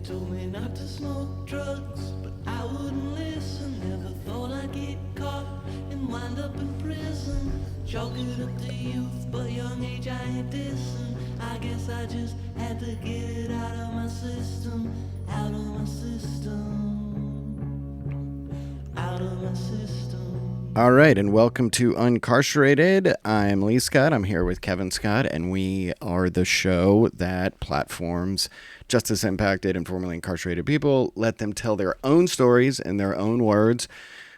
told me not to smoke drugs, but I wouldn't listen. Never thought I'd get caught and wind up in prison. Chalk it up to youth, but young age I ain't dissing. I guess I just had to get it out of my system, out of my system, out of my system. All right, and welcome to Uncarcerated. I'm Lee Scott. I'm here with Kevin Scott, and we are the show that platforms justice impacted and formerly incarcerated people, let them tell their own stories in their own words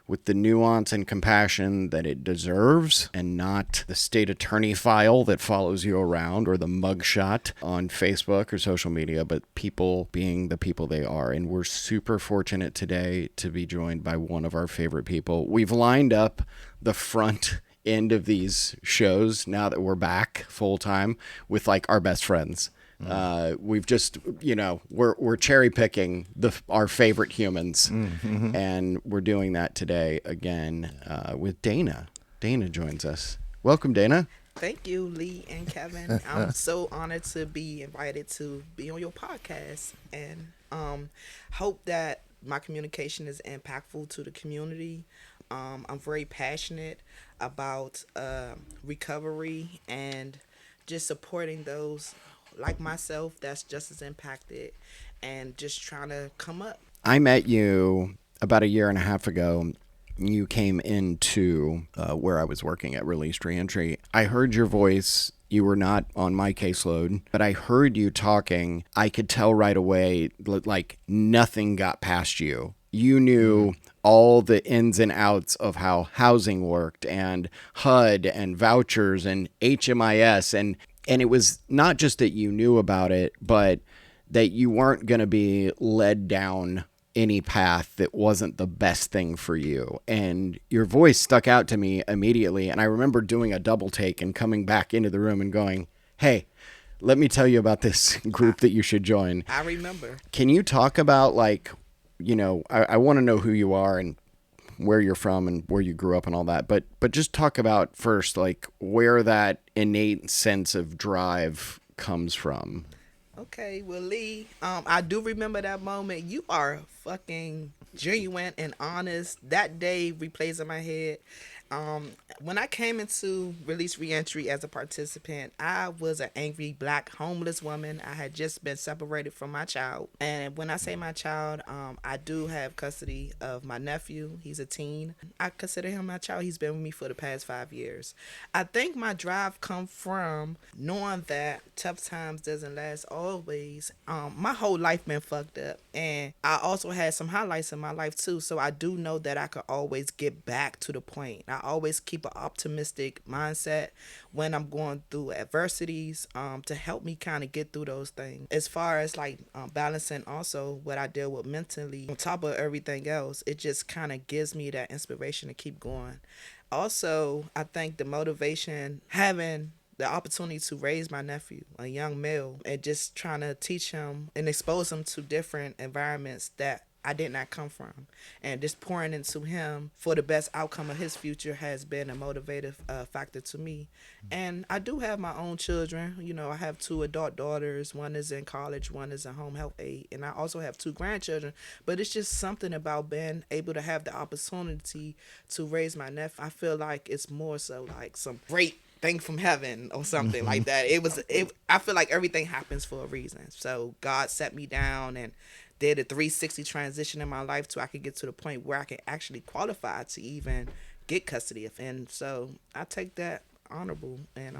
with the nuance and compassion that it deserves, and not the state attorney file that follows you around or the mugshot on Facebook or social media, but people being the people they are. And we're super fortunate today to be joined by one of our favorite people. We've lined up the front end of these shows now that we're back full time with like our best friends. We've just, we're cherry picking our favorite humans, and we're doing that today again with Dana. Dana joins us. Welcome, Dana. Thank you, Lee and Kevin. I'm so honored to be invited to be on your podcast, and hope that my communication is impactful to the community. I'm very passionate about recovery and just supporting those like myself that's just as impacted and just trying to come up. I met you about a year and a half ago. You came into where I was working at Released Reentry. I heard your voice. You were not on my caseload, but I heard you talking. I could tell right away, like nothing got past you. You knew all the ins and outs of how housing worked and HUD and vouchers and HMIS. And it was not just that you knew about it, but that you weren't going to be led down any path that wasn't the best thing for you. And your voice stuck out to me immediately. And I remember doing a double take and coming back into the room and going, hey, let me tell you about this group that you should join. I remember. Can you talk about I want to know who you are and where you're from and where you grew up and all that, but just talk about first, like where that innate sense of drive comes from. Okay, well, Lee, I do remember that moment. You are fucking genuine and honest. That day replays in my head. When I came into Release Reentry as a participant, I was an angry black homeless woman. I had just been separated from my child. And when I say my child, I do have custody of my nephew. He's a teen. I consider him my child. He's been with me for the past 5 years. I think my drive come from knowing that tough times doesn't last always. My whole life been fucked up. And I also had some highlights in my life too. So I do know that I could always get back to the point. I always keep an optimistic mindset when I'm going through adversities to help me kind of get through those things. As far as balancing also what I deal with mentally on top of everything else, it just kind of gives me that inspiration to keep going. Also, I think the motivation, having the opportunity to raise my nephew, a young male, and just trying to teach him and expose him to different environments that I did not come from, and just pouring into him for the best outcome of his future has been a motivative factor to me. And I do have my own children. I have 2 adult daughters. One is in college, one is a home health aide, and I also have 2 grandchildren. But it's just something about being able to have the opportunity to raise my nephew. I feel like it's more so like some great thing from heaven or something like that. I feel like everything happens for a reason. So God set me down and did a 360 transition in my life so I could get to the point where I can actually qualify to even get custody of him. So I take that honorable. And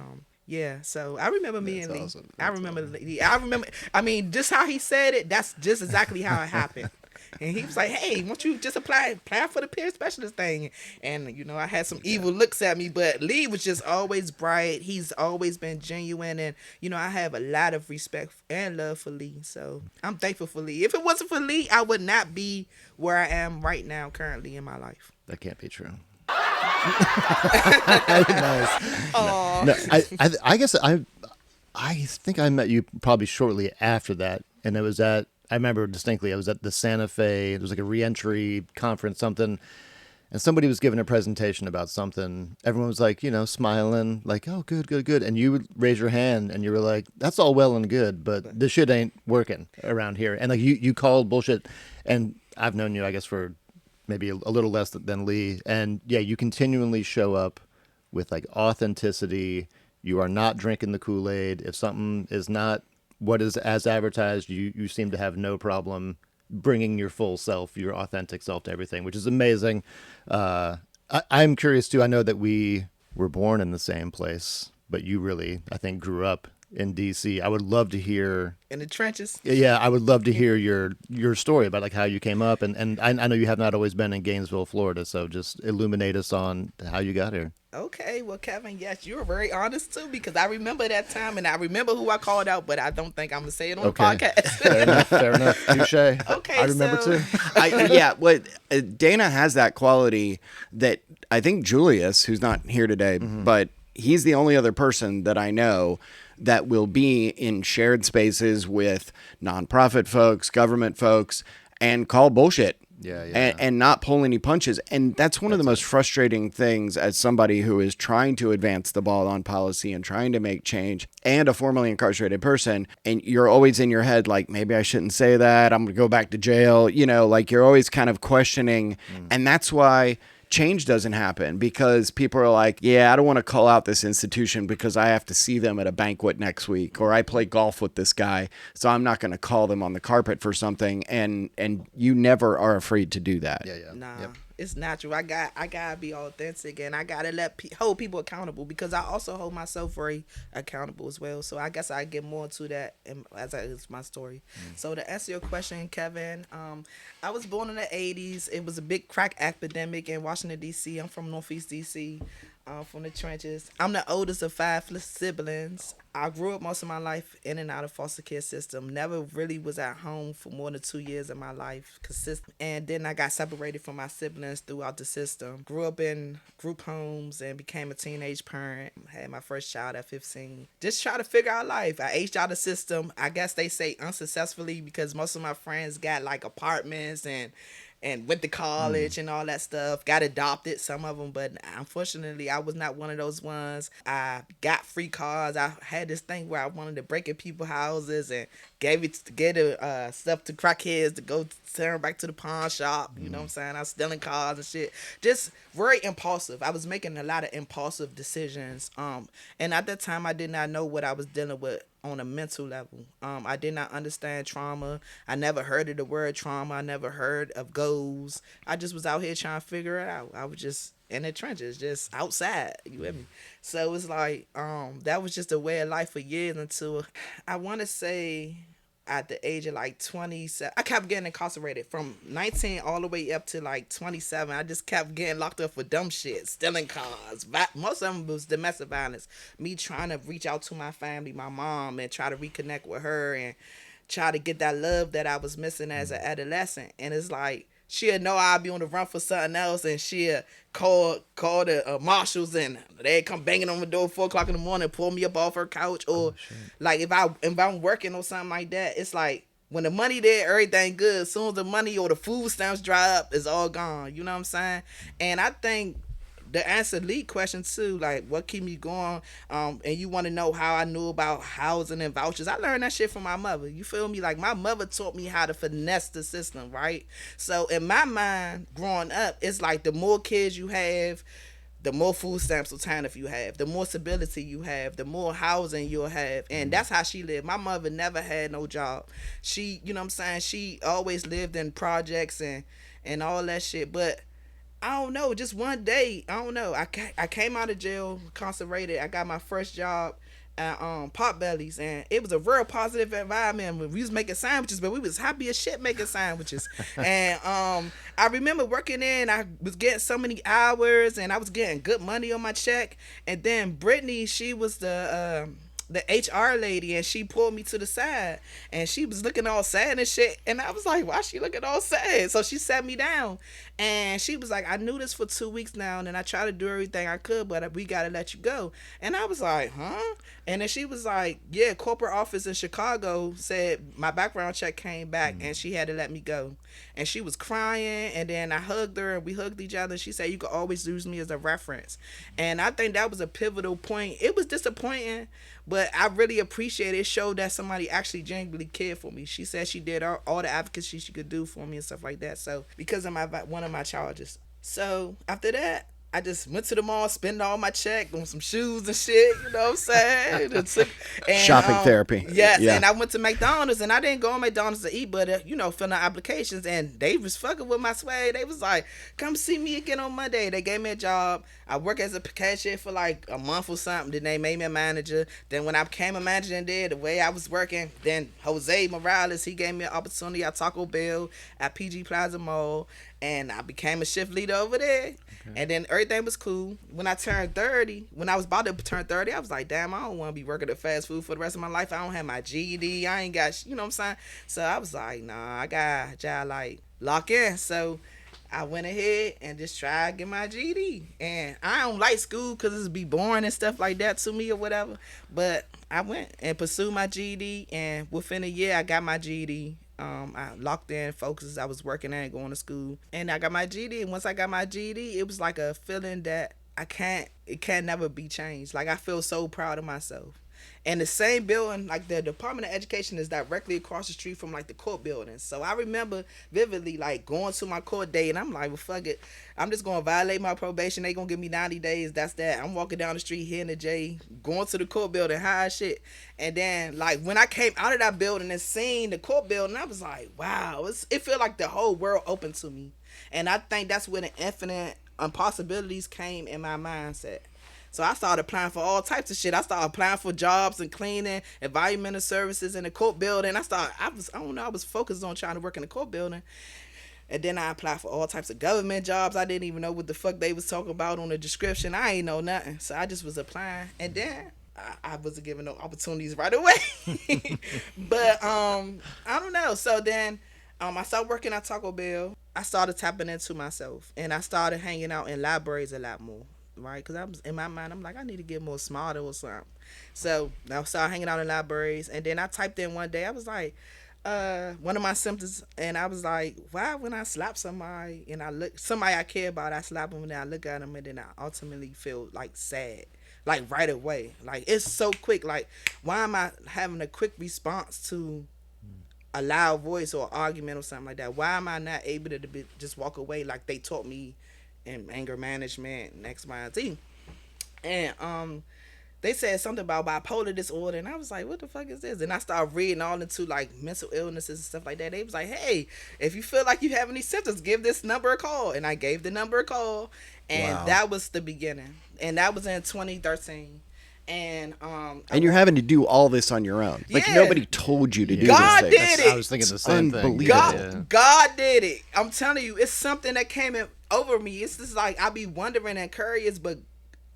so I remember me and Lee. Awesome. I remember Lee. I mean, just how he said it, that's just exactly how it happened. And he was like, hey, won't you just apply for the peer specialist thing? And, I had some evil looks at me, but Lee was just always bright. He's always been genuine. And, I have a lot of respect and love for Lee. So I'm thankful for Lee. If it wasn't for Lee, I would not be where I am right now currently in my life. That can't be true. Nice. No, I guess I think I met you probably shortly after that. And it was I remember distinctly, I was at the Santa Fe, it was like a reentry conference, something. and somebody was giving a presentation about something. Everyone was like, smiling, like, oh, good, good, good. And you would raise your hand and you were like, that's all well and good, but this shit ain't working around here. And like you called bullshit. And I've known you, I guess, for maybe a little less than Lee. And yeah, you continually show up with like authenticity. You are not drinking the Kool-Aid. If something is not what is as advertised, you seem to have no problem bringing your full self, your authentic self to everything, which is amazing. I'm curious too. I know that we were born in the same place, but you really, I think, grew up in DC. I would love to hear In the trenches. Yeah, I would love to hear your story about like how you came up, and I know you have not always been in Gainesville, Florida, so just illuminate us on how you got here. Okay, well, Kevin, yes, you were very honest too, because I remember that time, and I remember who I called out, but I don't think I'm gonna say it on the podcast. Fair enough. Touche. Okay, I remember so- too. Dana has that quality that I think Julius, who's not here today, but he's the only other person that I know that will be in shared spaces with nonprofit folks, government folks, and call bullshit. And not pull any punches. And that's one of the most frustrating things as somebody who is trying to advance the ball on policy and trying to make change, and a formerly incarcerated person. And you're always in your head, like, maybe I shouldn't say that. I'm going to go back to jail. Like you're always kind of questioning. And that's why change doesn't happen, because people are like, yeah, I don't want to call out this institution because I have to see them at a banquet next week, or I play golf with this guy, so I'm not going to call them on the carpet for something. And you never are afraid to do that. Nah, it's natural. I gotta be authentic, and I gotta hold people accountable, because I also hold myself very accountable as well. So I guess I get more to that as my story. So to answer your question, Kevin, I was born in the 80s. It was a big crack epidemic in Washington D.C. I'm from Northeast D.C. From the trenches. I'm the oldest of 5 siblings. I grew up most of my life in and out of foster care system. Never really was at home for more than 2 years of my life, consistent. And then I got separated from my siblings throughout the system. Grew up in group homes and became a teenage parent. Had my first child at 15. Just try to figure out life. I aged out of the system. I guess they say unsuccessfully, because most of my friends got like apartments and went to college and all that stuff. Got adopted, some of them, but unfortunately, I was not one of those ones. I got free cars. I had this thing where I wanted to break in people's houses and get stuff to crackheads to go turn back to the pawn shop. You know what I'm saying? I was stealing cars and shit. Just very impulsive. I was making a lot of impulsive decisions. And at that time, I did not know what I was dealing with on a mental level. I did not understand trauma. I never heard of the word trauma. I never heard of goals. I just was out here trying to figure it out. I was just in the trenches, just outside. You with me? So it's like, that was just a way of life for years, until I want to say at the age of like 27, I kept getting incarcerated from 19 all the way up to like 27. I just kept getting locked up for dumb shit, stealing cars. Most of them was domestic violence. Me trying to reach out to my family, my mom, and try to reconnect with her and try to get that love that I was missing as an adolescent. And it's like, she'll know I'll be on the run for something else, and she'll call the marshals, and they come banging on the door 4 o'clock in the morning, pull me up off her couch. Or like if I'm working or something like that, it's like when the money there, everything good. As soon as the money or the food stamps dry up, it's all gone. You know what I'm saying? And I think the answer lead question too, like what keep me going, and you want to know how I knew about housing and vouchers. I learned that shit from my mother. You feel me? Like my mother taught me how to finesse the system, right? So in my mind, growing up, it's like the more kids you have, the more food stamps or TANF you have, the more stability you have, the more housing you'll have. And that's how she lived. My mother never had no job. She, you know what I'm saying? She always lived in projects and all that shit. But I don't know, just one day, I don't know. I came out of jail, incarcerated. I got my first job at Potbelly's, and it was a real positive environment. We was making sandwiches, but we was happy as shit making sandwiches. And I remember working in, I was getting so many hours, and I was getting good money on my check. And then Brittany, she was the the HR lady, and she pulled me to the side, and she was looking all sad and shit, and I was like, why she looking all sad? So she sat me down, and she was like, I knew this for 2 weeks now, and I tried to do everything I could, but we gotta let you go. And I was like, huh? And then she was like, yeah, corporate office in Chicago said my background check came back, and she had to let me go. And she was crying, and then I hugged her, and we hugged each other, and she said, you could always use me as a reference. And I think that was a pivotal point. It was disappointing, but I really appreciate it. It showed that somebody actually genuinely cared for me. She said she did all the advocacy she could do for me and stuff like that. So because of one of my charges. So after that, I just went to the mall, spent all my check on some shoes and shit. You know what I'm saying? And, Shopping therapy. Yes, Yeah. and I went to McDonald's, and I didn't go on McDonald's to eat, but filling out applications, and they was fucking with my swag. They was like, "Come see me again on Monday." They gave me a job. I worked as a cashier for like a month or something. Then they made me a manager. Then when I became a manager and the way I was working, then Jose Morales, he gave me an opportunity at Taco Bell at PG Plaza Mall, and I became a shift leader over there. And then everything was cool. When I turned 30, when I was about to turn 30, I was like, damn, I don't want to be working at fast food for the rest of my life. I don't have my GED. I ain't got, you know what I'm saying? So I was like, nah, I got to like lock in. So I went ahead and just tried to get my GED. And I don't like school because it's be boring and stuff like that to me or whatever. But I went and pursued my GED, and within a year, I got my GED. I locked in, focused. I was working and going to school, and I got my GED. And once I got my GED, it was like a feeling that it can never be changed. Like I feel so proud of myself. And the same building, like the Department of Education is directly across the street from like the court building. So I remember vividly like going to my court day, and I'm like, well, fuck it. I'm just going to violate my probation. They going to give me 90 days. That's that. I'm walking down the street here in the J, going to the court building, high as shit. And then like when I came out of that building and seen the court building, I was like, wow, it felt like the whole world opened to me. And I think that's where the infinite possibilities came in my mindset. So I started applying for all types of shit. I started applying for jobs and cleaning, environmental services in the court building. I was focused on trying to work in the court building. And then I applied for all types of government jobs. I didn't even know what the fuck they was talking about on the description. I ain't know nothing. So I just was applying. And then I wasn't given no opportunities right away. But I don't know. So then I started working at Taco Bell. I started tapping into myself. And I started hanging out in libraries a lot more. Right, because I was in my mind, I'm like, I need to get more smarter or something. So I started hanging out in libraries, and then I typed in one day, I was like, one of my symptoms, and I was like, why when I slap somebody and I look somebody I care about, I slap them and then I look at them and then I ultimately feel like sad, like right away, like it's so quick. Like why am I having a quick response to a loud voice or argument or something like that? Why am I not able to just walk away like they taught me in anger management and X, Y, and Z? And they said something about bipolar disorder, and I was like, what the fuck is this? And I started reading all into like mental illnesses and stuff like that. They was like, hey, if you feel like you have any symptoms, give this number a call. And I gave the number a call, and Wow. that was the beginning. And that was in 2013. And And you're having to do all this on your own. Like Yeah. nobody told you to do God this did thing. it. I was thinking the same thing. Unbelievable. God, God did it. I'm telling you, it's something that came over me. It's just like I be wondering and curious, but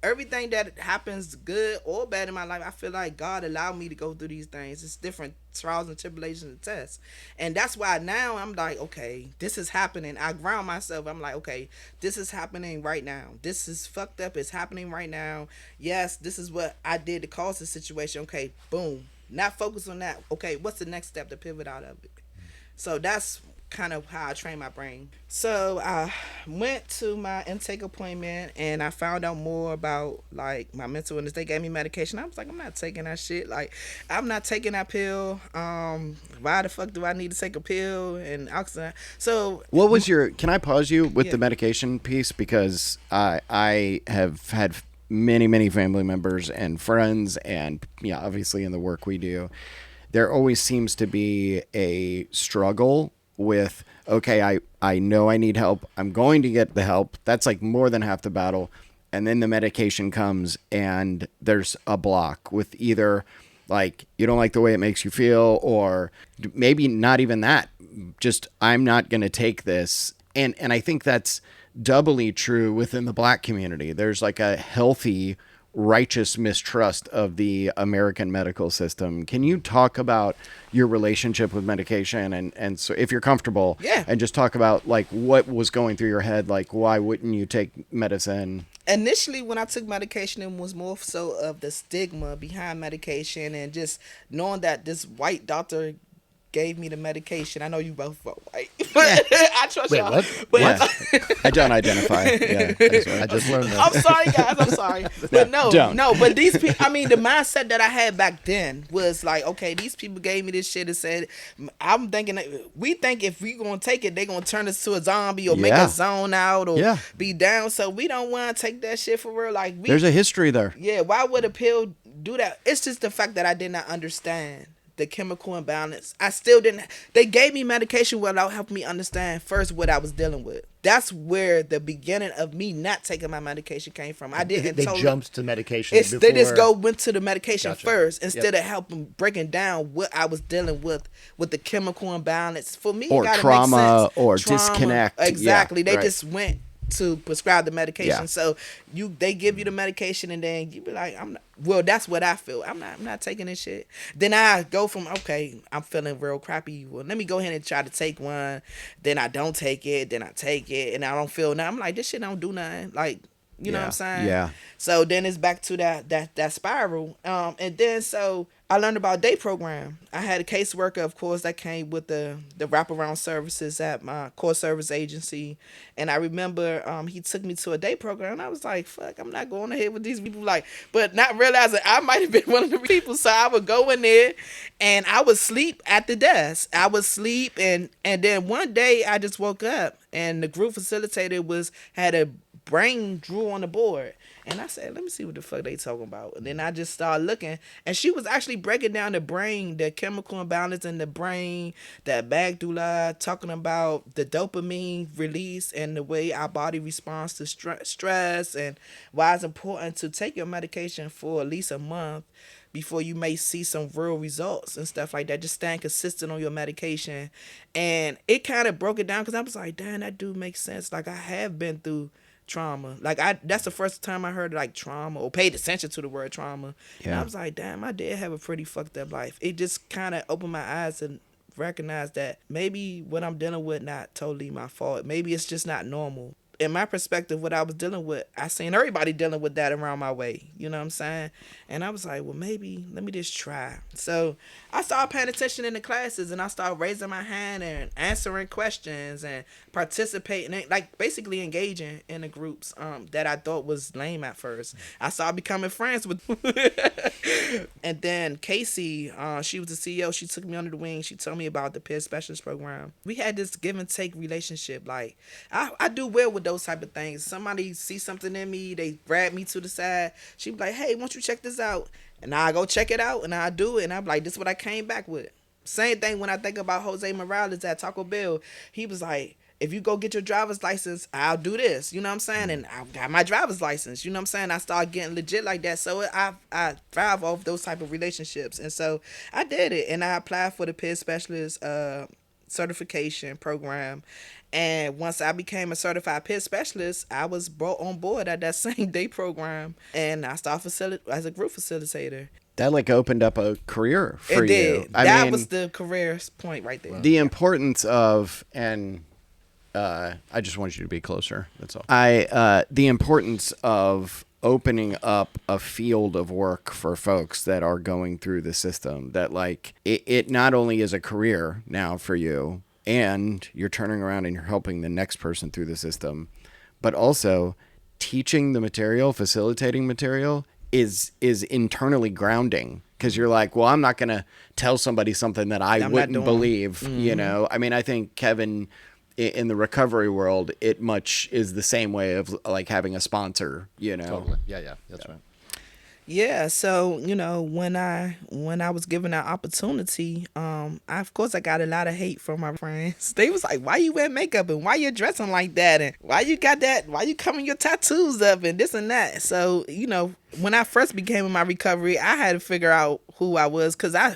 everything that happens, good or bad in my life, I feel like God allowed me to go through these things. It's different trials and tribulations and tests. And that's why now I'm like, okay, this is happening. I ground myself. I'm like, okay, this is happening right now. This is fucked up. It's happening right now. Yes, this is what I did to cause the situation. Okay, boom. Not focus on that. Okay, what's the next step to pivot out of it? So that's kind of how I train my brain. So I went to my intake appointment and I found out more about like my mental illness. They gave me medication. I was like, I'm not taking that shit. Like, I'm not taking that pill. Why the fuck do I need to take a pill and oxygen? So What was your? Can I pause you with Yeah. the medication piece, because I have had many family members and friends, and yeah, obviously in the work we do, there always seems to be a struggle with, okay, I know I need help. I'm going to get the help. That's like more than half the battle. And then the medication comes and there's a block with either like you don't like the way it makes you feel, or maybe not even that. Just I'm not going to take this. And I think that's doubly true within the Black community. There's like a healthy righteous mistrust of the American medical system. Can you talk about your relationship with medication and so if you're comfortable, Yeah. and just talk about like what was going through your head, like why wouldn't you take medicine? Initially, when I took medication, it was more so of the stigma behind medication and just knowing that this white doctor gave me the medication. I know you both vote white, but I trust Wait, y'all. what? But Yeah. I don't identify. Yeah. I just learned that. I'm sorry, guys. I'm sorry, but don't. no. But these people. I mean, the mindset that I had back then was like, okay, these people gave me this shit and said, I'm thinking that we think if we gonna take it, they gonna turn us to a zombie or make Yeah. us zone out or Yeah. be down. So we don't want to take that shit for real. Like we, There's a history there. yeah, why would a pill do that? It's just the fact that I did not understand the chemical imbalance. I still didn't. They gave me medication without helping me understand first what I was dealing with. That's where the beginning of me not taking my medication came from. I didn't. They totally, jumped to medication. It's, they just went to the medication Gotcha. first instead of helping breaking down what I was dealing with the chemical imbalance. For me, Or it gotta trauma make sense. or disconnect. Exactly. Yeah, They right. just went to prescribe the medication. Yeah. So they give you the medication and then you be like, well, that's what I feel. I'm not taking this shit. Then I go from, okay, I'm feeling real crappy. Well, let me go ahead and try to take one. Then I don't take it. Then I take it and I don't feel nothing. I'm like, this shit don't do nothing. Like, you know what I'm saying? Yeah. So then it's back to that spiral. And then so I learned about day program. I had a caseworker, of course, that came with the wraparound services at my core service agency. And I remember he took me to a day program. And I was like, fuck, I'm not going ahead with these people. Like, but not realizing I might have been one of the people. So I would go in there and I would sleep at the desk. I would sleep. And then one day I just woke up and the group facilitator had a brain drew on the board. And I said, let me see what the fuck they talking about. And then I just started looking. And she was actually breaking down the brain, the chemical imbalance in the brain, that amygdala, talking about the dopamine release and the way our body responds to stress and why it's important to take your medication for at least a month before you may see some real results and stuff like that. Just staying consistent on your medication. And it kind of broke it down because I was like, damn, that do make sense. Like, I have been through trauma. Like, that's the first time I heard like trauma or paid attention to the word trauma. And I was like, damn, I did have a pretty fucked up life. It just kind of opened my eyes and recognized that maybe what I'm dealing with not totally my fault. Maybe it's just not normal. In my perspective, what I was dealing with, I seen everybody dealing with that around my way. You know what I'm saying? And I was like, well, maybe let me just try. So I started paying attention in the classes and I started raising my hand and answering questions and participating, like basically engaging in the groups that I thought was lame at first. I started becoming friends with and then Casey, she was the CEO. She took me under the wing. She told me about the peer specialist program. We had this give and take relationship. Like, I do well with those type of things. Somebody see something in me, they grab me to the side. She be like, hey, why don't you check this out? And I go check it out and I do it. And I'm like, this is what I came back with. Same thing when I think about Jose Morales at Taco Bell. He was like, if you go get your driver's license, I'll do this. You know what I'm saying? And I got my driver's license. You know what I'm saying? I started getting legit like that. So I thrive off those type of relationships. And so I did it. And I applied for the peer specialist certification program. And once I became a certified peer specialist, I was brought on board at that same day program. And I started as a group facilitator. That like opened up a career for It you. did. That was the career point right there. The importance of, and I just want you to be closer. That's all. The importance of opening up a field of work for folks that are going through the system, that like it not only is a career now for you and you're turning around and you're helping the next person through the system, but also teaching the material, facilitating material is internally grounding. Because you're like, well, I'm not going to tell somebody something that I wouldn't believe, you know? I mean, I think, Kevin, in the recovery world, it much is the same way of like having a sponsor, you know? Totally. Yeah, that's right. Yeah, so when I was given that opportunity, of course I got a lot of hate from my friends. They was like, "Why you wear makeup and why you dressing like that and why you got that? Why you covering your tattoos up and this and that?" So when I first became in my recovery, I had to figure out who I was because I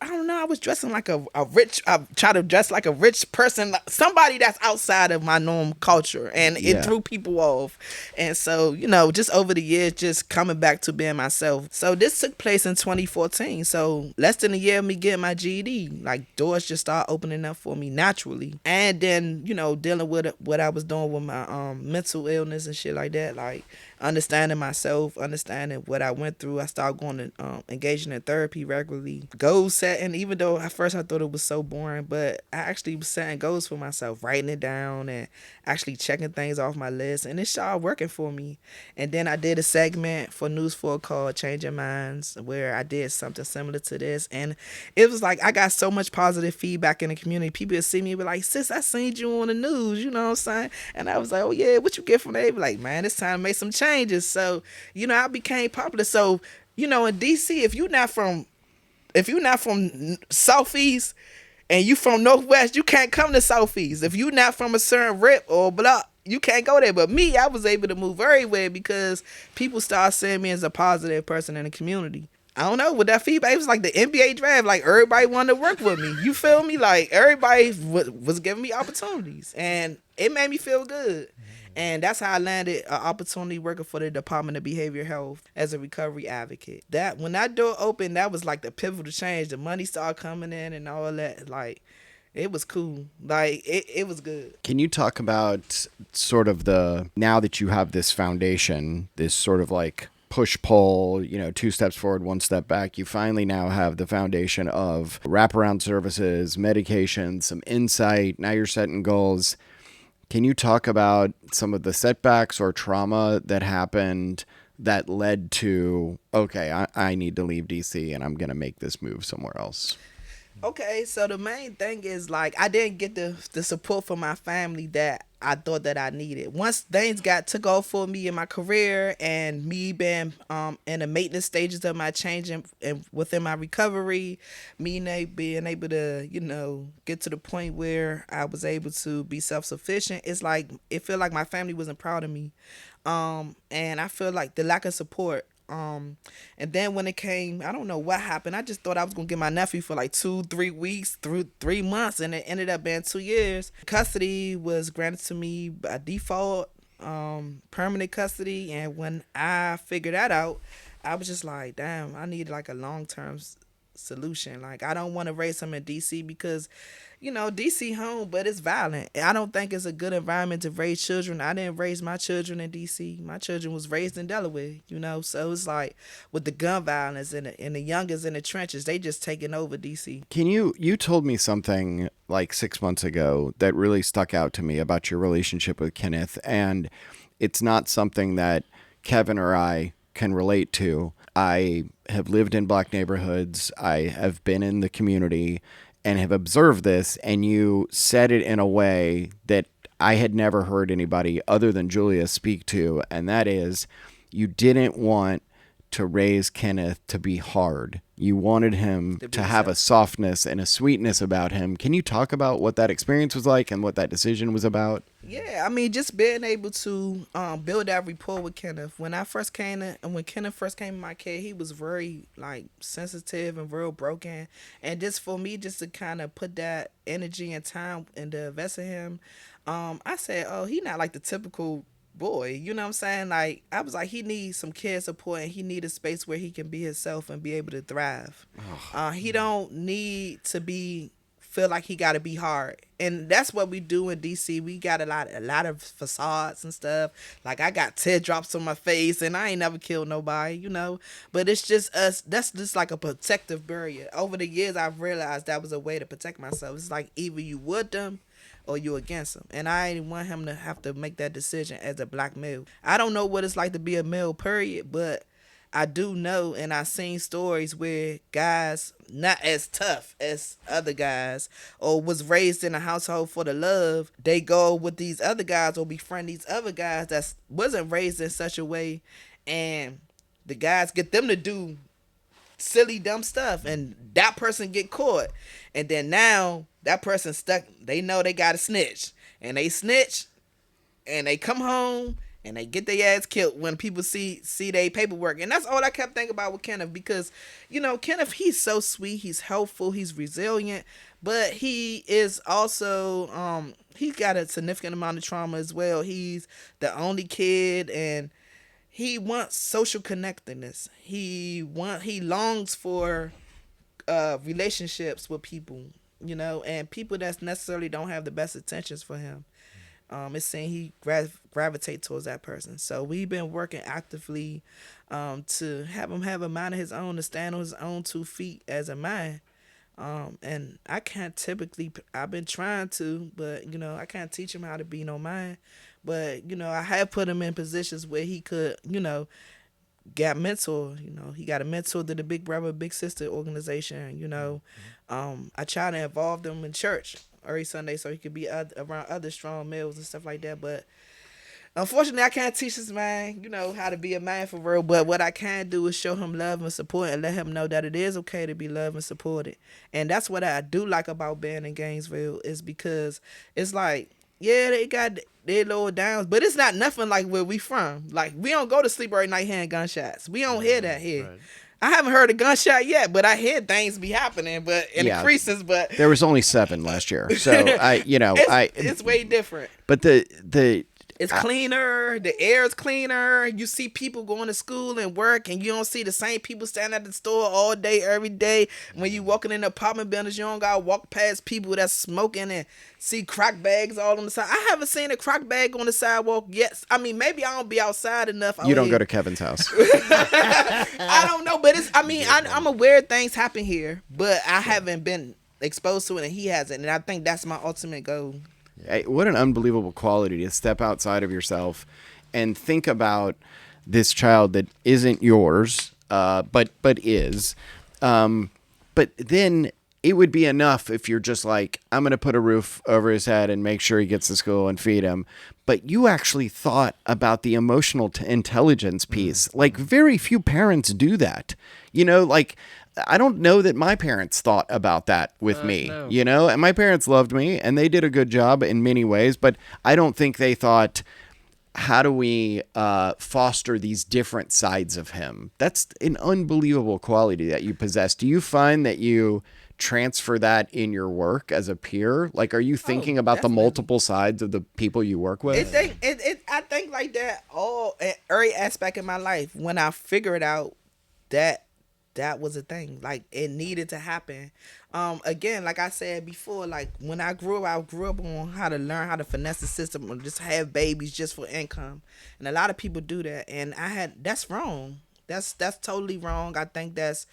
I don't know, I was dressing like a rich, I try to dress like a rich person, like somebody that's outside of my norm culture, and Yeah. it threw people off. And so, just over the years, just coming back to being myself. So this took place in 2014. So less than a year of me getting my GED, like doors just start opening up for me naturally. And then, dealing with what I was doing with my mental illness and shit like that, like understanding myself, understanding what I went through. I started going to engaging in therapy regularly. Goal setting, even though at first I thought it was so boring, but I actually was setting goals for myself, writing it down and actually checking things off my list, and it started working for me. And then I did a segment for News 4 called Changing Minds, where I did something similar to this, and it was like I got so much positive feedback in the community. People would see me and be like, sis, I seen you on the news, you know what I'm saying? And I was like, oh yeah, what you get from that? They be like, man, it's time to make some changes. So, I became popular. So, in DC, if you're not from Southeast and you from Northwest, you can't come to Southeast. If you not from a certain rip or block, you can't go there. But me, I was able to move everywhere because people started seeing me as a positive person in the community. I don't know, with that feedback, it was like the NBA draft. Like, everybody wanted to work with me. You feel me? Like, everybody was giving me opportunities. And it made me feel good. And that's how I landed an opportunity working for the Department of Behavioral Health as a recovery advocate. That when that door opened, that was like the pivotal change. The money started coming in and all that. Like, it was cool. Like, it was good. Can you talk about sort of now that you have this foundation, this sort of like push-pull, 2 steps forward, 1 step back, you finally now have the foundation of wraparound services, medication, some insight, now you're setting goals. Can you talk about some of the setbacks or trauma that happened that led to, okay, I need to leave DC and I'm going to make this move somewhere else? Okay, so the main thing is, like, I didn't get the support from my family that I thought that I needed. Once things took off for me in my career and me being in the maintenance stages of my change and within my recovery, me being able to, get to the point where I was able to be self-sufficient, it's like, it felt like my family wasn't proud of me. And I feel like the lack of support. And then when it came, I don't know what happened. I just thought I was gonna get my nephew for like 2-3 weeks through 3 months, and it ended up being 2 years. Custody was granted to me by default, permanent custody. And when I figured that out, I was just like, damn, I need like a long-term solution. Like, I don't want to raise him in DC because, DC home, but it's violent. I don't think it's a good environment to raise children. I didn't raise my children in DC. My children was raised in Delaware, so it's like with the gun violence and the youngest in the trenches, they just taking over DC. Can you told me something like 6 months ago that really stuck out to me about your relationship with Kenneth, and it's not something that Kevin or I can relate to. I have lived in black neighborhoods. I have been in the community and have observed this, and you said it in a way that I had never heard anybody other than Julia speak to, and that is, you didn't want to raise Kenneth to be hard. You wanted him to have a softness and a sweetness about him. Can you talk about what that experience was like and what that decision was about? Yeah, I mean, just being able to build that rapport with Kenneth. When Kenneth first came in my care, he was very like sensitive and real broken. And just for me, just to kind of put that energy and time into invest in him, I said, oh, he not like the typical boy, you know what I'm saying? Like, I was like, he needs some care support, and he need a space where he can be himself and be able to thrive. He don't need to feel like he got to be hard. And that's what we do in DC. We got a lot of facades and stuff. Like, I got teardrops on my face, and I ain't never killed nobody, but it's just us. That's just like a protective barrier. Over the years, I've realized that was a way to protect myself. It's like either you with them or you against him. And I didn't want him to have to make that decision as a black male. I don't know what it's like to be a male, period, but I do know, and I've seen stories where guys not as tough as other guys or was raised in a household for the love, they go with these other guys or befriend these other guys that wasn't raised in such a way, and the guys get them to do silly dumb stuff, and that person get caught, and then now that person stuck. They know they gotta snitch, and they snitch, and they come home, and they get their ass killed when people see their paperwork. And that's all I kept thinking about with Kenneth, because Kenneth, he's so sweet, he's helpful, he's resilient, but he is also he's got a significant amount of trauma as well. He's the only kid, and he wants social connectedness. He longs for relationships with people, and people that necessarily don't have the best intentions for him. It's saying he gravitate towards that person. So we've been working actively to have him have a mind of his own, to stand on his own 2 feet as a man. And I can't typically, I've been trying to, but I can't teach him how to be no man. But I have put him in positions where he could, got mentor. He got a mentor to the Big Brother Big Sister organization. I try to involve them in church every Sunday so he could be around other strong males and stuff like that. But unfortunately, I can't teach this man, how to be a man for real. But what I can do is show him love and support, and let him know that it is okay to be loved and supported. And that's what I do like about being in Gainesville, is because it's like, yeah, they got their lower downs, but it's not nothing like where we from. Like, we don't go to sleep every night hearing gunshots. We don't hear that here. Right. I haven't heard a gunshot yet, but I hear things be happening, but increases. But there was only 7 last year, so it's way different. But it's cleaner. The air is cleaner. You see people going to school and work, and you don't see the same people standing at the store all day, every day. When you walking in the apartment buildings, you don't gotta walk past people that's smoking and see crack bags all on the side. I haven't seen a crack bag on the sidewalk yet. I mean, maybe I don't be outside enough. You don't go to Kevin's house. I don't know, but I'm aware things happen here, but I haven't been exposed to it, and he hasn't, and I think that's my ultimate goal. What an unbelievable quality to step outside of yourself and think about this child that isn't yours, but is. But then it would be enough if you're just like, I'm going to put a roof over his head and make sure he gets to school and feed him. But you actually thought about the emotional intelligence piece. Mm-hmm. Like, very few parents do that. I don't know that my parents thought about that with me, no. And my parents loved me and they did a good job in many ways, but I don't think they thought, how do we foster these different sides of him? That's an unbelievable quality that you possess. Do you find that you transfer that in your work as a peer? Like, are you thinking about the multiple sides of the people you work with? I think like that every aspect of my life. When I figured out that was a thing, like, it needed to happen. Again, like I said before, like, when I grew up on how to learn how to finesse the system or just have babies just for income, and a lot of people do that, and that's wrong. That's totally wrong. I think that's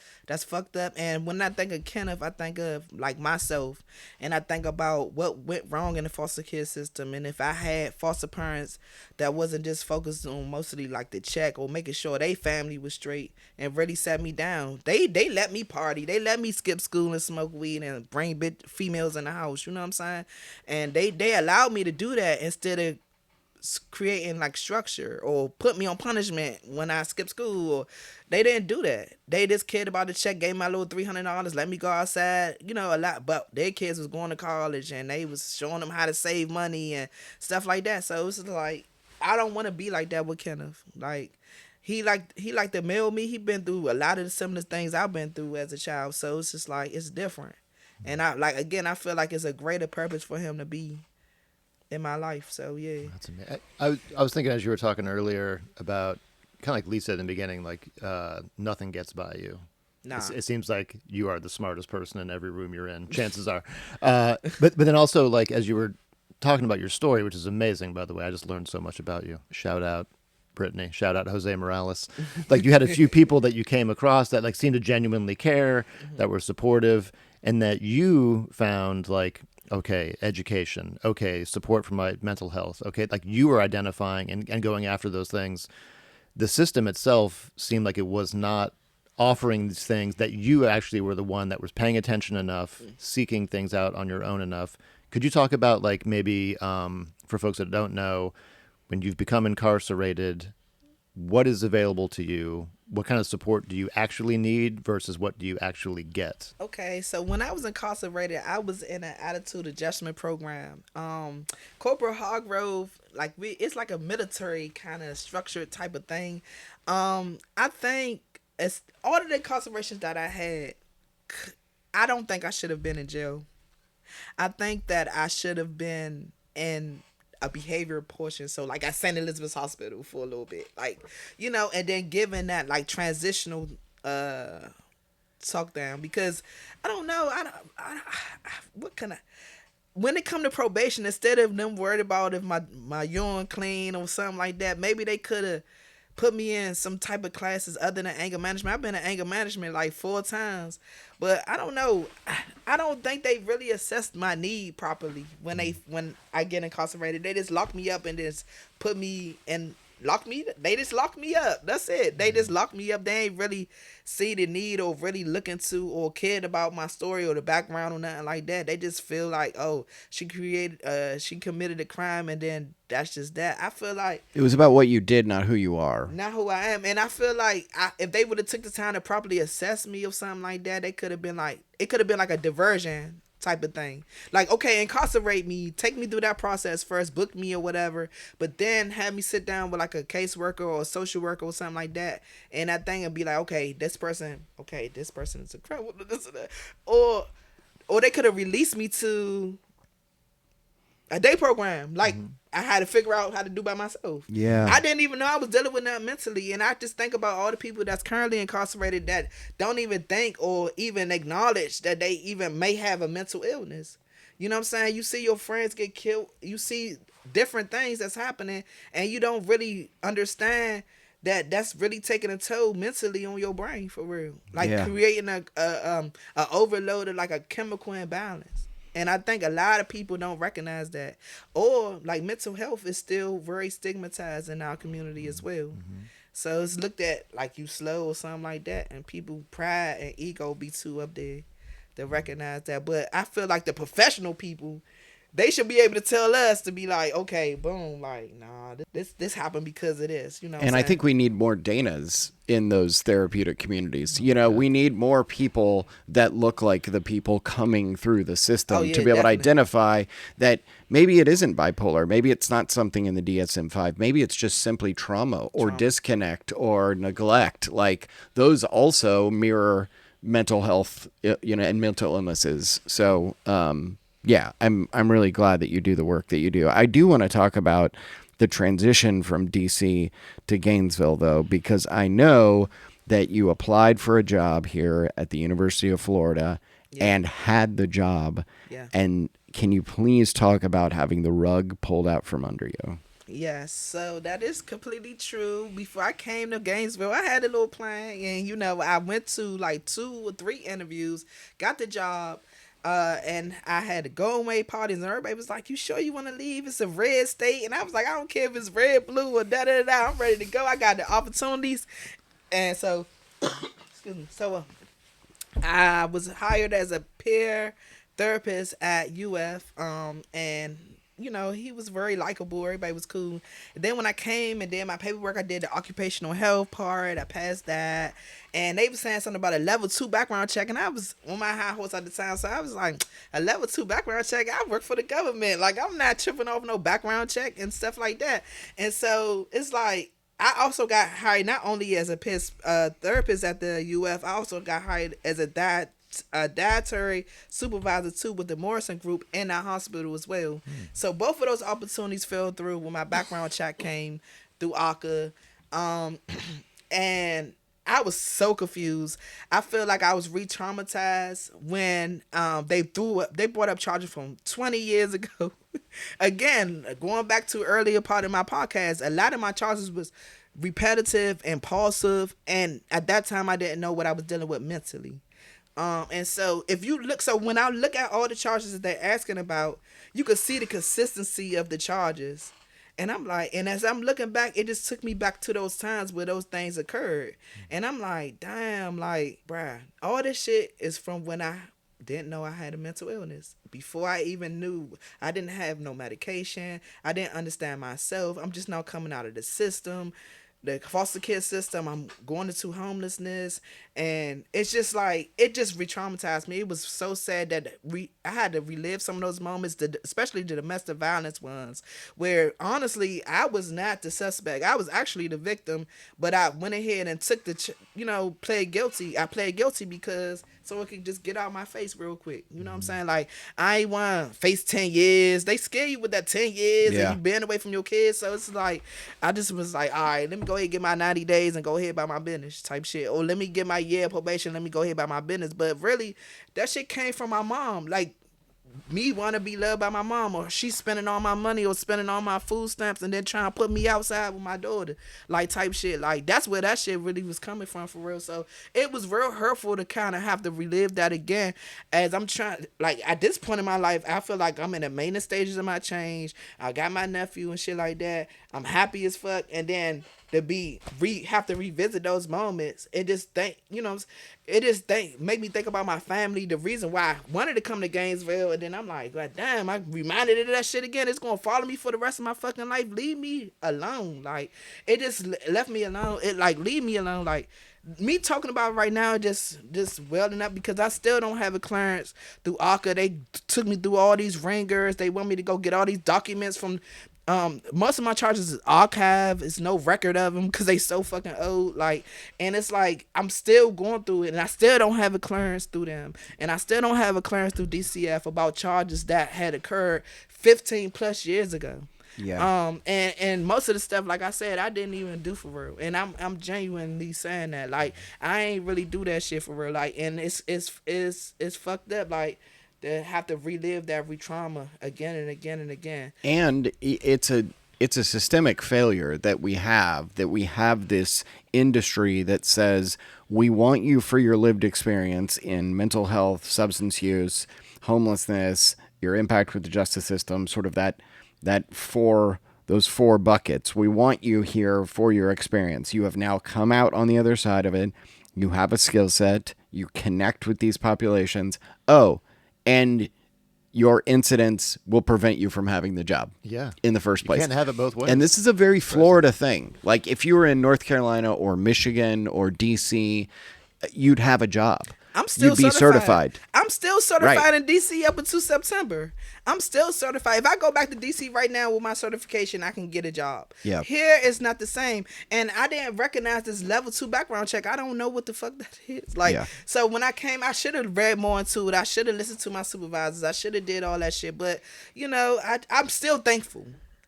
fucked up. And when I think of Kenneth, I think of like myself, and I think about what went wrong in the foster care system. And if I had foster parents that wasn't just focused on mostly like the check or making sure they family was straight and really set me down, they let me party, they let me skip school and smoke weed and bring females in the house. You know what I'm saying? And they allowed me to do that instead of creating like structure or put me on punishment when I skipped school. Or they didn't do that. They just cared about the check, gave my little $300, let me go outside, a lot. But their kids was going to college and they was showing them how to save money and stuff like that. So it's like, I don't want to be like that with Kenneth. Like, he like to mail me. He been through a lot of the similar things I've been through as a child. So it's just like, it's different. And I feel like it's a greater purpose for him to be in my life. So yeah, that's amazing. I was thinking as you were talking earlier about kind of like Lisa in the beginning, like nothing gets by you. Nah. It seems like you are the smartest person in every room you're in. Chances are, but then also, like, as you were talking about your story, which is amazing, by the way, I just learned so much about you. Shout out Brittany. Shout out Jose Morales. Like, you had a few people that you came across that like seemed to genuinely care, that were supportive, and that you found like, okay, education, okay, support for my mental health, okay, like you were identifying and going after those things. The system itself seemed like it was not offering these things, that you actually were the one that was paying attention enough, seeking things out on your own enough. Could you talk about, like, maybe for folks that don't know, when you've become incarcerated, what is available to you? what kind of support do you actually need versus what do you actually get? Okay, so when I was incarcerated, I was in an attitude adjustment program. Corporal Hargrove, it's like a military kind of structured type of thing. I think as all of the incarcerations that I had, I don't think I should have been in jail. I think that I should have been in a behavior portion. So like at St. Elizabeth's Hospital for a little bit. And then given that like transitional talk down because I don't know. What can I when it come to probation, instead of them worried about if my urine clean or something like that, maybe they could have put me in some type of classes other than anger management. I've been in anger management like 4 times, but I don't know. I don't think they really assessed my need properly when I get incarcerated. They just lock me up and just put me in. They just locked me up. That's it. They just locked me up. They ain't really see the need or really look into or cared about my story or the background or nothing like that. They just feel like, oh, she committed a crime and then that's just that. I feel like It was about what you did, not who you are. not who I am. And I feel like if they would have took the time to properly assess me or something like that, it could have been like a diversion type of thing. Like, okay, incarcerate me, take me through that process first, book me or whatever, but then have me sit down with like a caseworker or a social worker or something like that, and that thing would be like, okay, this person is a criminal, this and that. Or they could have released me to a day program. Like, I had to figure out how to do by myself. Yeah. I didn't even know I was dealing with that mentally. And I just think about all the people that's currently incarcerated that don't even think or even acknowledge that they even may have a mental illness. You know what I'm saying? You see your friends get killed. You see different things that's happening. And you don't really understand that that's really taking a toll mentally on your brain for real. Like creating a overload of like a chemical imbalance. And I think a lot of people don't recognize that. Or like mental health is still very stigmatized in our community as well. Mm-hmm. So it's looked at like you slow or something like that. And people pride and ego be too up there to recognize that. But I feel like the professional people, they should be able to tell us to be like, okay, boom, like, nah, this happened because of this, you know. And I think we need more Danas in those therapeutic communities. You know, we need more people that look like the people coming through the system to be able to identify that maybe it isn't bipolar, maybe it's not something in the DSM-5, maybe it's just simply trauma or disconnect or neglect. Like those also mirror mental health, and mental illnesses. So, yeah, I'm really glad that you do the work that you do. I do want to talk about the transition from DC to Gainesville, though, because I know that you applied for a job here at the University of Florida and had the job. Yeah. And can you please talk about having the rug pulled out from under you? Yes, so that is completely true. Before I came to Gainesville, I had a little plan, and I went to like 2 or 3 interviews, got the job. And I had a going away parties and everybody was like, you sure you want to leave? It's a red state. And I was like, I don't care if it's red, blue, or da-da-da. I'm ready to go. I got the opportunities. And so, excuse me. So, I was hired as a peer therapist at UF. And he was very likable. Everybody was cool. And then when I came and did my paperwork, I did the occupational health part. I passed that. And they were saying something about a level 2 background check. And I was on my high horse at the time. So I was like, a level 2 background check? I work for the government. Like, I'm not tripping off no background check and stuff like that. And so it's like, I also got hired not only as a therapist at the UF, I also got hired as a dietary supervisor too with the Morrison Group in that hospital as well. So both of those opportunities fell through when my background check came through ACA. And I was so confused. I feel like I was re-traumatized when they brought up charges from 20 years ago. Again, going back to earlier part of my podcast, a lot of my charges was repetitive, impulsive, and at that time I didn't know what I was dealing with mentally. And so when I look at all the charges that they're asking about, you could see the consistency of the charges. And I'm like, and as I'm looking back, it just took me back to those times where those things occurred. And I'm like, damn, like, bruh, all this shit is from when I didn't know I had a mental illness. Before I even knew, I didn't have no medication. I didn't understand myself. I'm just now coming out of the system. the foster care system. I'm going into homelessness, and it's just like it just re-traumatized me. It was so sad that I had to relive some of those moments, especially the domestic violence ones, where honestly I was not the suspect. I was actually the victim, but I went ahead and took pled guilty. I pled guilty because so it could just get out of my face real quick. You know what I'm saying? Like, I ain't want to face 10 years. They scare you with that 10 years Yeah. and you been away from your kids. So it's like, I just was like, all right, let me go ahead and get my 90 days and go ahead about my business type shit. Or let me get my year of probation. Let me go ahead about my business. But really, that shit came from my mom. Like, me want to be loved by my mom, or she spending all my money or spending all my food stamps and then trying to put me outside with my daughter, like type shit. Like, that's where that shit really was coming from for real. So it was real hurtful to kind of have to relive that again, as I'm trying, like, at this point in my life, I feel like I'm in the maintenance stages of my change. I got my nephew and shit like that. I'm happy as fuck, and then to have to revisit those moments and just think, make me think about my family, the reason why I wanted to come to Gainesville, and then I'm like, God damn, I reminded of that shit again. It's gonna follow me for the rest of my fucking life. Leave me alone. Like, it just left me alone. It like leave me alone. Like, me talking about it right now just welling up because I still don't have a clearance through ARCA. They took me through all these ringers. They want me to go get all these documents from. Most of my charges is archived. It's no record of them because they so fucking old. Like, and it's like I'm still going through it, and I still don't have a clearance through them, and I still don't have a clearance through DCF about charges that had occurred 15 plus years ago. Yeah. And most of the stuff, like I said, I didn't even do for real, and I'm genuinely saying that. Like, I ain't really do that shit for real. Like, and it's fucked up. Like, to have to relive that trauma again and again and again. And it's a systemic failure that we have this industry that says we want you for your lived experience in mental health, substance use, homelessness, your impact with the justice system, sort of those four buckets. We want you here for your experience. You have now come out on the other side of it. You have a skill set. You connect with these populations. And your incidents will prevent you from having the job. Yeah. In the first place. You can't have it both ways. And this is a very Florida thing. Like, if you were in North Carolina or Michigan or DC, you'd have a job. I'm still You'd be certified. I'm still certified Right. in DC up until September. I'm still certified. If I go back to DC right now with my certification, I can get a job. Yeah. Here it's not the same. And I didn't recognize this level 2 background check. I don't know what the fuck that is. Like, Yeah. So when I came, I should have read more into it. I should have listened to my supervisors. I should have did all that shit. But, I'm still thankful.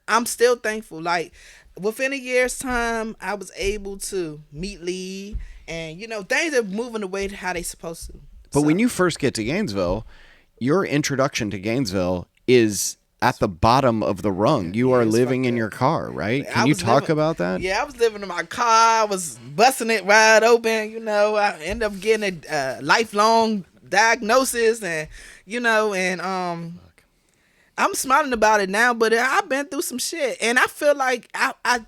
I'm still thankful. Like, within a year's time, I was able to meet Lee. And, things are moving the way how they supposed to. But when you first get to Gainesville, your introduction to Gainesville is at the bottom of the rung. You are living in your car, right? Can you talk about that? Yeah, I was living in my car. I was busting it wide open. I ended up getting a lifelong diagnosis, and I'm smiling about it now, but I've been through some shit, and I feel like I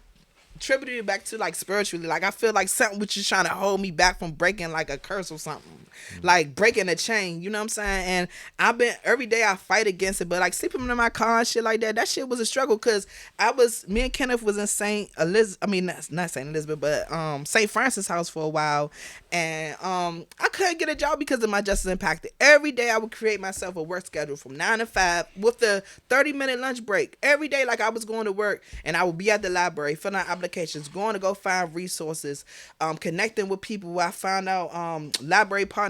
attributed it back to, like, spiritually. Like, I feel like something was just trying to hold me back from breaking, like, a curse or something. Like, breaking a chain, you know what I'm saying? And every day I fight against it, but, like, sleeping in my car and shit like that shit was a struggle, because me and Kenneth was in St. Elizabeth, I mean, not St. Elizabeth, but St. Francis house for a while, and I couldn't get a job because of my justice impacted. Every day I would create myself a work schedule from 9 to 5 with the 30-minute lunch break. Every day, like, I was going to work, and I would be at the library filling out applications, going to go find resources, connecting with people. I found out library partnership.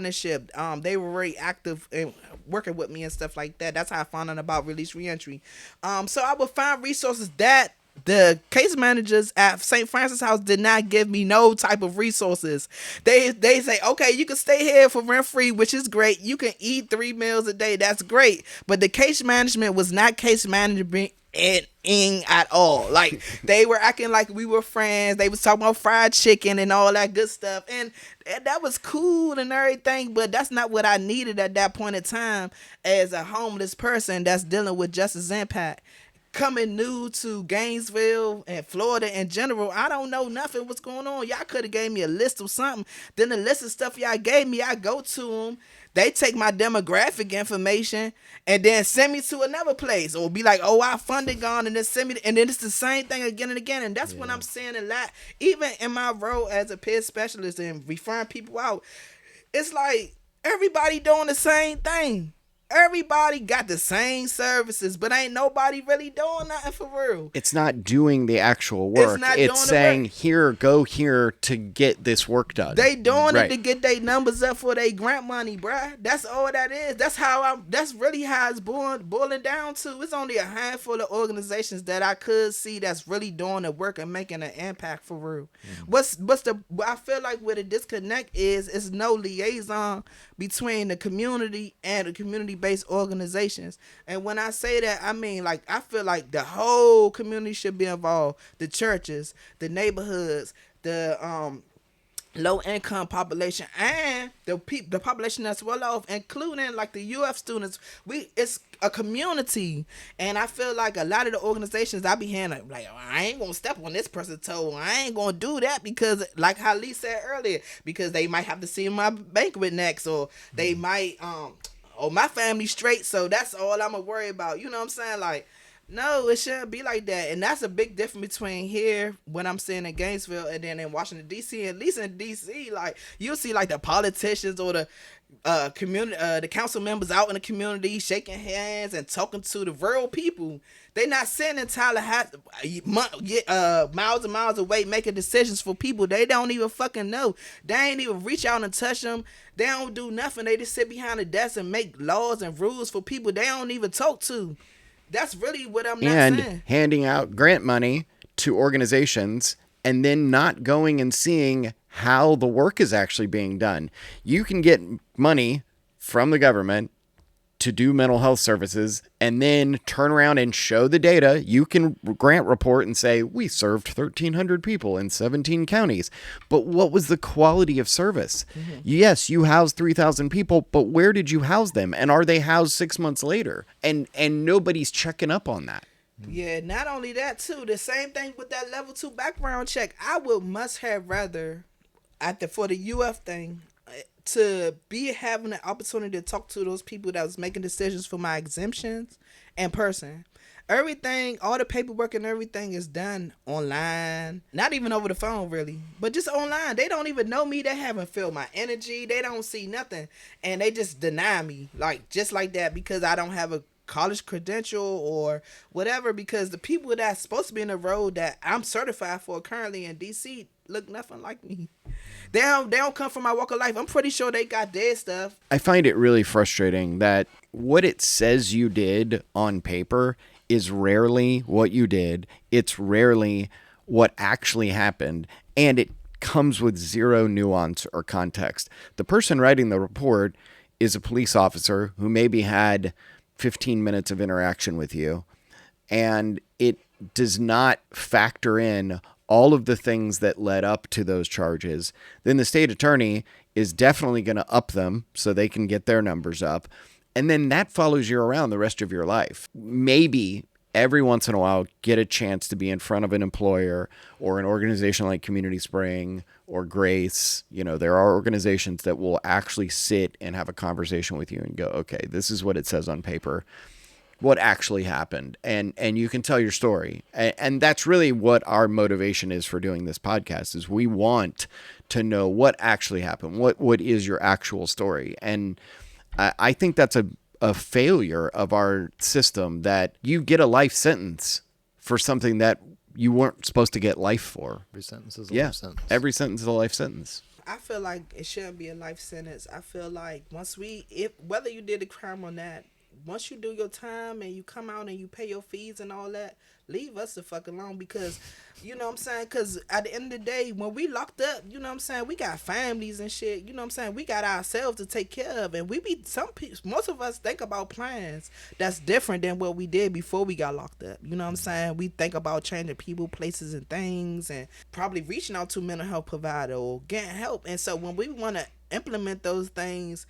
They were very active in working with me and stuff like that. That's how I found out about release reentry. So I would find resources that the case managers at St. Francis House did not give me no type of resources. They say, okay, you can stay here for rent free, which is great. You can eat 3 meals a day. That's great. But the case management was not case management at all. Like, they were acting like we were friends. They was talking about fried chicken and all that good stuff, and that was cool and everything, but that's not what I needed at that point in time as a homeless person that's dealing with justice impact. coming new to Gainesville and Florida in general, I don't know nothing what's going on. Y'all could have gave me a list of something. Then the list of stuff y'all gave me, I go to them. They take my demographic information and then send me to another place, or be like, "Oh, our funding gone," and then send me, and then it's the same thing again and again. And that's when I'm seeing a lot, even in my role as a peer specialist and referring people out. It's like everybody doing the same thing. Everybody got the same services, but ain't nobody really doing nothing for real. It's not doing the actual work. not It's doing the saying, work. here, go here to get this work done. They doing Right. it to get their numbers up for their grant money, bruh. That's all that is. That's really how it's boiling down to. It's only a handful of organizations that I could see that's really doing the work and making an impact for real. I feel like where the disconnect is no liaison between the community and the community-based organizations. And when I say that, I mean, like, I feel like the whole community should be involved. The churches, the neighborhoods, the low-income population, and the population that's well off, including like the UF students. It's a community, and I feel like a lot of the organizations I be hearing like, I ain't gonna step on this person's toe. I ain't gonna do that because, like how Lee said earlier, because they might have to see my banquet next, or they might or my family straight, so that's all I'm gonna worry about. You know what I'm saying? Like, no, it shouldn't be like that. And that's a big difference between here, when I'm seeing in Gainesville, and then in Washington, D.C. At least in D.C., like, you'll see like the politicians or the community, the council members out in the community shaking hands and talking to the rural people. They not sitting in Tallahassee, miles and miles away, making decisions for people they don't even fucking know. They ain't even reach out and touch them. They don't do nothing. They just sit behind the desk and make laws and rules for people they don't even talk to. That's really what I'm not And saying. handing out grant money to organizations and then not going and seeing how the work is actually being done. You can get money from the government to do mental health services and then turn around and show the data. You can grant report and say, we served 1,300 people in 17 counties. But what was the quality of service? Mm-hmm. Yes, you housed 3,000 people, but where did you house them? And are they housed 6 months later? And nobody's checking up on that. Yeah, not only that too, the same thing with that level 2 background check. I would must have rather for the UF thing, to be having the opportunity to talk to those people that was making decisions for my exemptions in person. Everything, all the paperwork and everything is done online. Not even over the phone, really, but just online. They don't even know me. They haven't felt my energy. They don't see nothing. And they just deny me, like, just like that, because I don't have a college credential or whatever, because the people that's supposed to be in the road that I'm certified for currently in DC look nothing like me. They don't come from my walk of life. I'm pretty sure they got their stuff. I find it really frustrating that what it says you did on paper is rarely what you did. It's rarely what actually happened, and it comes with zero nuance or context. The person writing the report is a police officer who maybe had 15 minutes of interaction with you, and it does not factor in all of the things that led up to those charges. Then the state attorney is definitely going to up them so they can get their numbers up. And then that follows you around the rest of your life. Maybe every once in a while get a chance to be in front of an employer or an organization like Community Spring or Grace. You know, there are organizations that will actually sit and have a conversation with you and go, okay, this is what it says on paper. What actually happened, and you can tell your story. And that's really what our motivation is for doing this podcast, is we want to know what actually happened. What is your actual story? And I think that's a failure of our system, that you get a life sentence for something that you weren't supposed to get life for. Every sentence is a life sentence. Every sentence is a life sentence. I feel like it shouldn't be a life sentence. I feel like whether you did a crime or not, once you do your time and you come out and you pay your fees and all that, leave us the fuck alone, because, you know what I'm saying, because at the end of the day, when we locked up, you know what I'm saying, we got families and shit, you know what I'm saying, we got ourselves to take care of, and most of us think about plans that's different than what we did before we got locked up, you know what I'm saying. We think about changing people, places, and things, and probably reaching out to a mental health provider or getting help. And so when we want to implement those things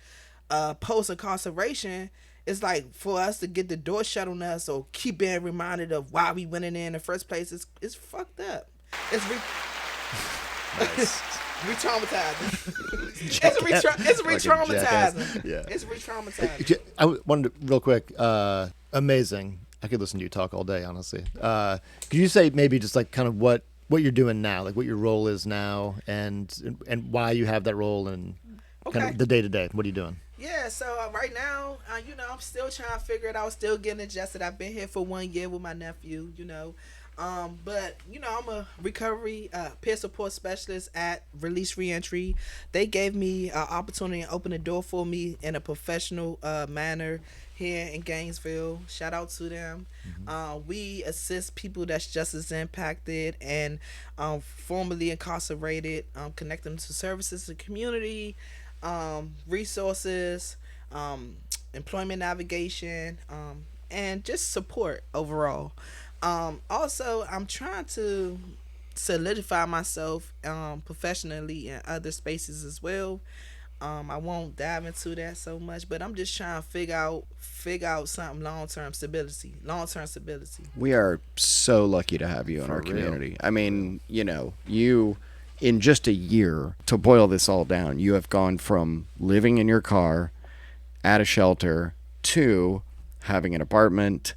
post incarceration, it's like for us to get the door shut on us or keep being reminded of why we went in there in the first place. It's fucked up. It's re-traumatizing. It's re-traumatizing. Yeah. It's re-traumatizing. I wanted to, real quick, amazing. I could listen to you talk all day, honestly. Could you say maybe just like kind of what you're doing now, like what your role is now, and why you have that role, and kind of the day to day? What are you doing? Yeah, so right now, I'm still trying to figure it out, still getting adjusted. I've been here for 1 year with my nephew, but I'm a recovery peer support specialist at Release Reentry. They gave me an opportunity and opened the door for me in a professional manner here in Gainesville. Shout out to them. We assist people that's justice impacted and formerly incarcerated, connect them to services in the community, resources, employment navigation, and just support overall. Also, I'm trying to solidify myself professionally in other spaces as well. I won't dive into that so much, but I'm just trying to figure out something long-term stability. We are so lucky to have you in our real. community. I mean, you in just a year, to boil this all down, you have gone from living in your car at a shelter to having an apartment,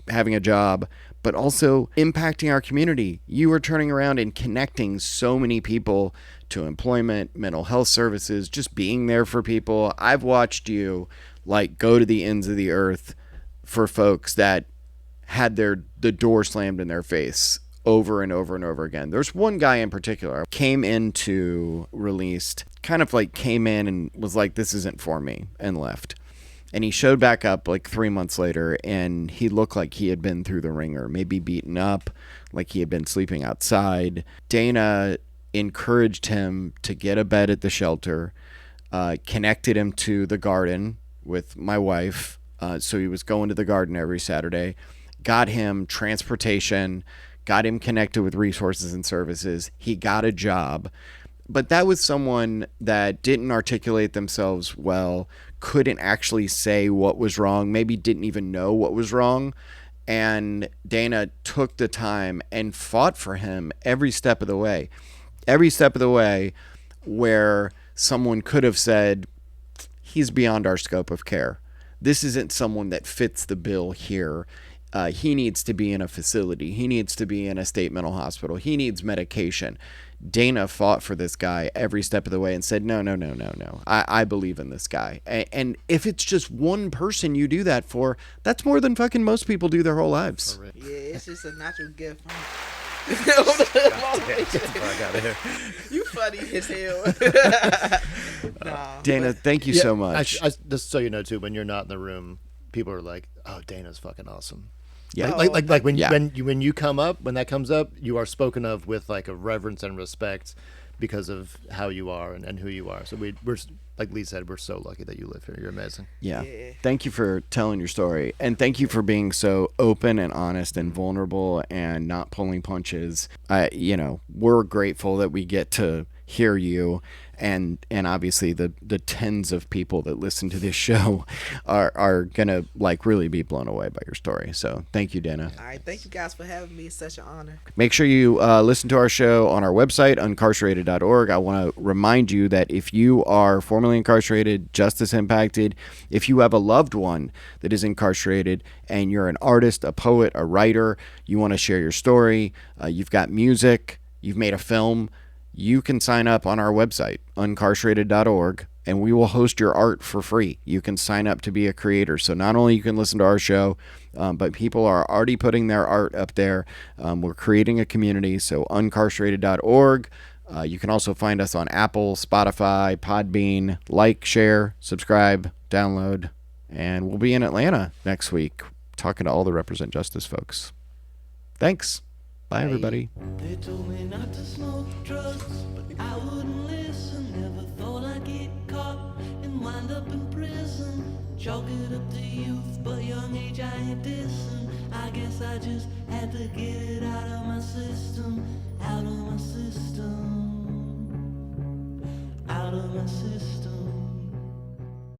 having a job, but also impacting our community. You are turning around and connecting so many people to employment, mental health services, just being there for people. I've watched you like go to the ends of the earth for folks that had the door slammed in their face over and over and over again. There's one guy in particular came into Released, kind of like came in and was like, this isn't for me, and left. And he showed back up like 3 months later, and he looked like he had been through the ringer, maybe beaten up, like he had been sleeping outside. Dana encouraged him to get a bed at the shelter, connected him to the garden with my wife, so he was going to the garden every Saturday, got him transportation, got him connected with resources and services. He got a job. But that was someone that didn't articulate themselves well, couldn't actually say what was wrong, maybe didn't even know what was wrong. And Dana took the time and fought for him every step of the way. Every step of the way where someone could have said, he's beyond our scope of care. This isn't someone that fits the bill here. He needs to be in a facility. He needs to be in a state mental hospital. He needs medication. Dana fought for this guy every step of the way and said, no. I believe in this guy. And if it's just one person you do that for, that's more than fucking most people do their whole lives. Yeah, it's just a natural gift. You funny as hell. Nah, Dana, thank you so much. Just so you know too, when you're not in the room, people are like, "Oh, Dana's fucking awesome." Yeah. Like when Yeah. when you come up, when that comes up, you are spoken of with like a reverence and respect because of how you are and who you are. So we're like Lee said, we're so lucky that you live here. You're amazing. Yeah. Thank you for telling your story. And thank you for being so open and honest and vulnerable and not pulling punches. We're grateful that we get to hear you. And obviously the tens of people that listen to this show are gonna like really be blown away by your story. So thank you, Dana. all right, thank you guys for having me. It's such an honor. Make sure you listen to our show on our website, uncarcerated.org. I want to remind you that if you are formerly incarcerated, justice impacted, if you have a loved one that is incarcerated and you're an artist, a poet, a writer, you want to share your story, you've got music, you've made a film, you can sign up on our website, uncarcerated.org, and we will host your art for free. You can sign up to be a creator. So not only you can listen to our show, but people are already putting their art up there. We're creating a community, so uncarcerated.org. You can also find us on Apple, Spotify, Podbean. Like, share, subscribe, download, and we'll be in Atlanta next week talking to all the Represent Justice folks. Thanks. Bye, everybody. They told me not to smoke drugs, but I wouldn't listen. Never thought I'd get caught and wind up in prison. Chalk it up to youth, but young age I ain't dissing. I guess I just had to get it out of my system, out of my system, out of my system.